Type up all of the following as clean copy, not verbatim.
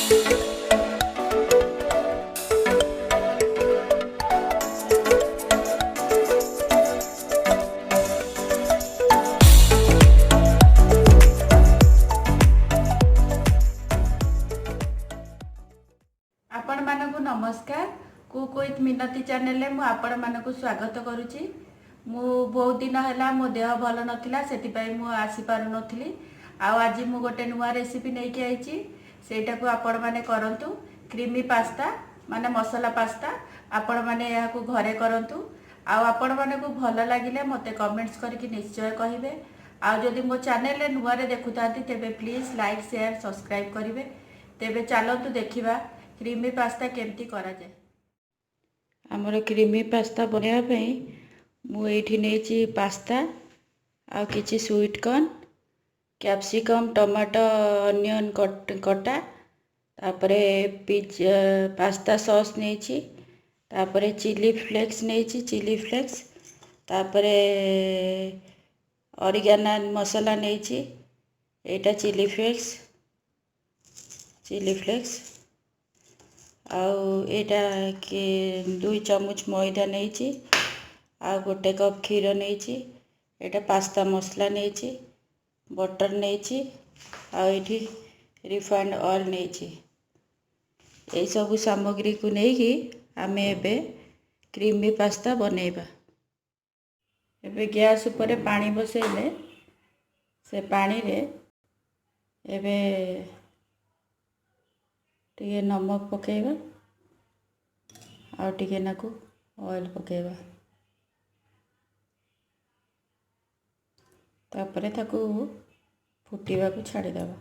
आपण मानकु नमस्कार। Cook with मिनती channel में आपण मानकु स्वागत करुच्ची। मु बहुत दिन है मो देह भल नाला से आसी पार नी। आज मु गोटे नुआ रेसिपी नहीं कि आई सेटा को आपण माने करंतु। क्रीमी पास्ता माने मसला पास्ता आपण माने या घरे करंतु। आपण माने को भल लगिले मते कमेंट्स करके निश्चय कहिबे। जदि मो चैनल नुआ रे देखुतांती तेबे प्लीज लाइक शेयर सब्सक्राइब करिवे। तेबे चलतु देखिबा क्रीमी पास्ता केमती करा जाए। आमर क्रीमी पास्ता बनाया मुझे नहीं पास्ता आ किछि sweet corn capsicum tomato onion कटा तापरे पिज्जा पास्ता सॉस नहीं तापरे चिली फ्लेक्स नहीं चिली फ्लेक्स तापरे ऑरिगेनो मसाला नहीं एटा चिली फ्लेक्स आटा के 2 चम्मच मैदा नहीं गोटे कप क्षीर नहीं एटा पास्ता मसला नहीं बटर नहीं आठी रिफाइंड ऑयल नहीं यही सब सामग्री को लेकिन आम एबे क्रीमी पास्ता बनैबा। एबे गैस ऊपर पानी बसैले से पानी रे एबे टिके नमक पकेबा आ टिके नाकु ऑयल पकेबा तापरे ताकू फुटीबा को छाड़ी देबा।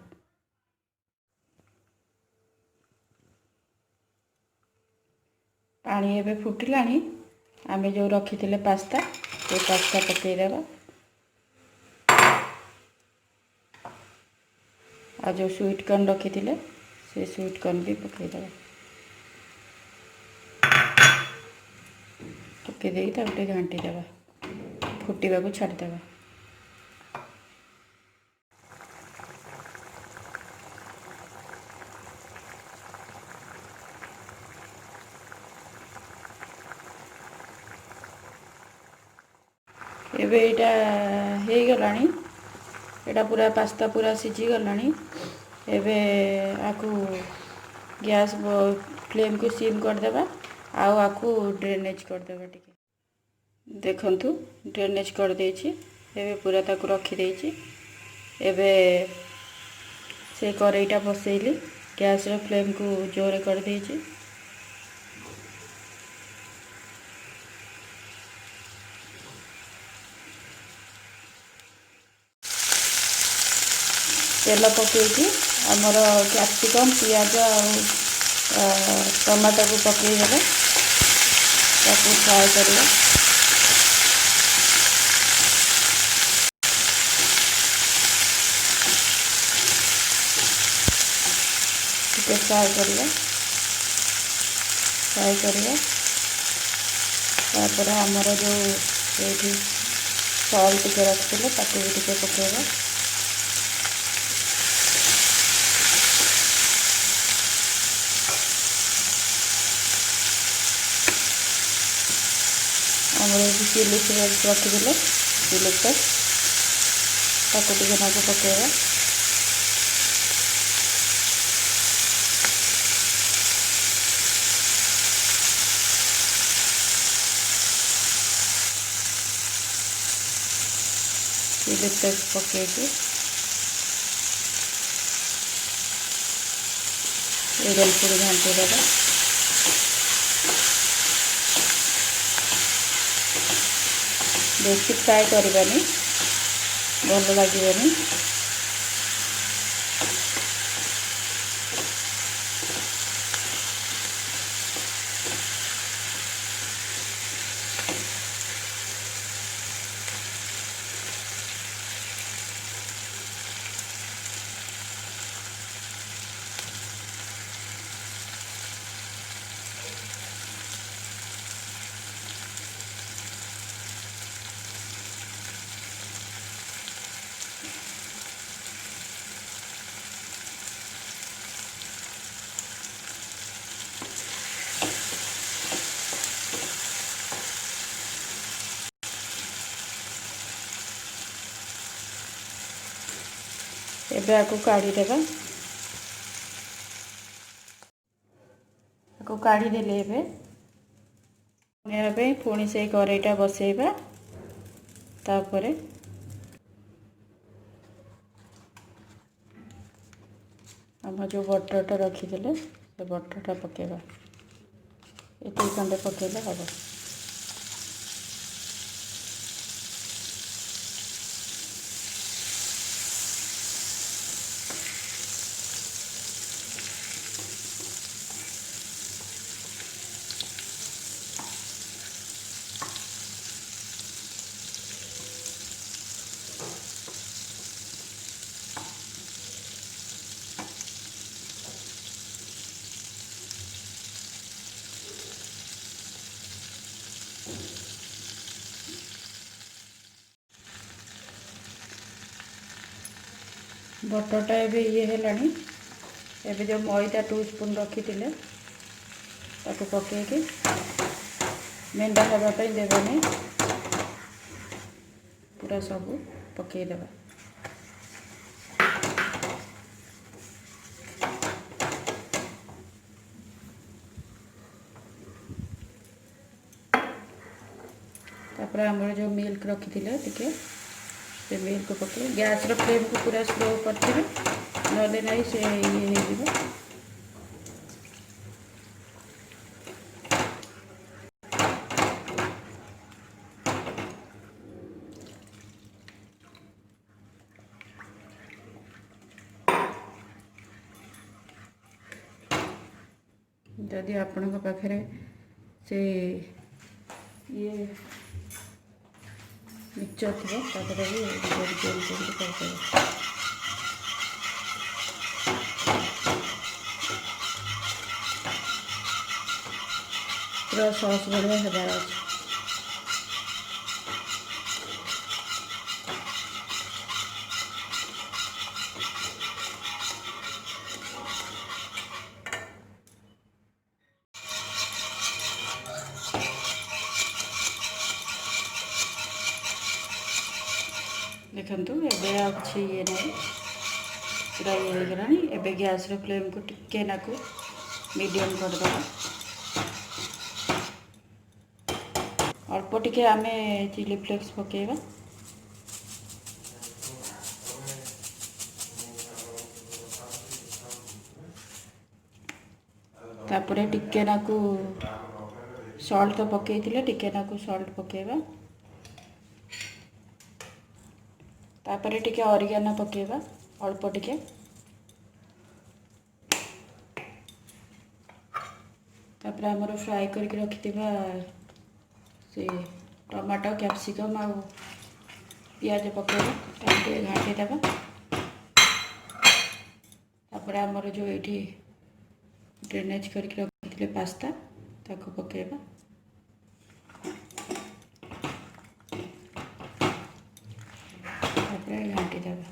पानी एबे फुटिलानी आमे जो रखिथिले पास्ता से पास्ता पकई देबा आ जो स्वीट कॉर्न रखिथिले से स्वीट कॉर्न भी पकई देबा। पकई देई तापरे घांटी देबा फुटीबा को छाड़ी देबा। एबे एटा हे गलानी एटा पूरा पास्ता पूरा सिझी गलानी। एबे आकु गैस फ्लेम को सिम कर देबा आकु ड्रेनेज कर देबा। टिके देखंतु ड्रेनेज कर देछि। एबे पूरा ताकु रखी देछि। एबे से करेईटा बसैली गैस रो फ्लेम को जोरे कर देछि। तेल पकईकि आमर कैप्सिकम पियाज टमाटो को पकईदेवे ताकू फ्राए करवा। टिके फ्राए करवा तापर आमर जो ये सॉल्ट टिके रखिले ताकू भी टिके पकेଇବା। चिली फ्लेक्स रखिदे चिली फ्लेक्स ताकू टिके नाकू पकेଇବା। चिली फ्लेक्स पकेଇକି एडल पूरी घांटी देबा। बेसी फ्राए करबानी भल लगे। ଏବେ ଆକୁ କାଢ଼ିଦେବା। ଆକୁ କାଢ଼ିଦେଲେ ଏବେ ବନେଇବା ପାଇଁ ପୁଣି ସେଇ କରେଇଟା ବସେଇବା। ତାପରେ ଆମ ଯେଉଁ ବଟରଟା ରଖିଥିଲେ ସେ ବଟରଟା ପକାଇବା। ଏତିକି ଖଣ୍ଡେ ପକାଇଲେ ହେବ। बटरटा एबे ये हेलानी। एबे जो मैदा 2 स्पून रखिथिले ताको पकेइके मेंढा हेबा ପାଇଁ देबानी। पूरा सब पकई देबा। तापर हमर जो मिल्क रखिथिले टिके से मिल्क पकड़े गैस रो फ्लेम को पूरा स्लो करथिबे नले नहीं से ये हे दिबो। जदि आपण को पाखरे से ये मिक्सचर थी तापर भी करते पूरा सॉस बढ़िया हेबार अच्छे। देखंतु एबे अच्छी ये नहीं पूरा ये हो गलानी। एबे गैस रो फ्लेम को टिके नाकू मीडियम कर दबा। अल्प टिके आमे चिली फ्लेक्स पकेबा। तापरे टिके नाकू सॉल्ट तो पकेइथिले टिके नाकू सॉल्ट पकेबा। तापरे टिके ऑरिगेनो पकेबा अल्प टिके। तापरे हमरो फ्राई करके रखिथिबा से टमाटो कैप्सिकम आ पियाज पकेबा। ताके घाटी देबा। तापरे हमरो जो एठी ड्रेनेज करके रखिथिले पास्ता ताको पकेबा। घाटी देबा।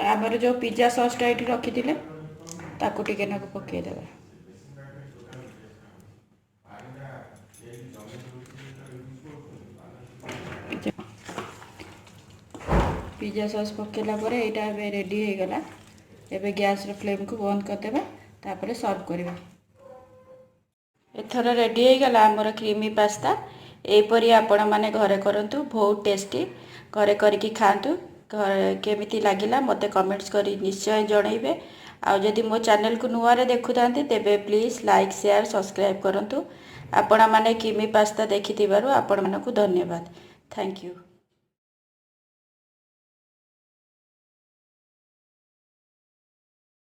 आमर जो पिज्जा सॉसटा ये रखी थे ताको टिके नाको पकई देबा। पिज्जा सॉस पकेला पर एटा एबे रेडी हो गला। एबे गैस रो फ्लेम को बंद कर देबा। तापरे सर्व करबा। एथर रेडी हो गला हमर क्रीमी पास्ता। एपरी आपण माने घरे करंतु बहुत टेस्टी घरे करके खातु। केमिति लागिला मते कमेंट्स करी निश्चय जणैबे। आ जदि मो चैनल को नुआ रे देखु थांते तेबे प्लीज लाइक शेयर सब्सक्राइब करंतु। आपण माने क्रीमी पास्ता देखिथिबारु आपण मानकु धन्यवाद। Thank you.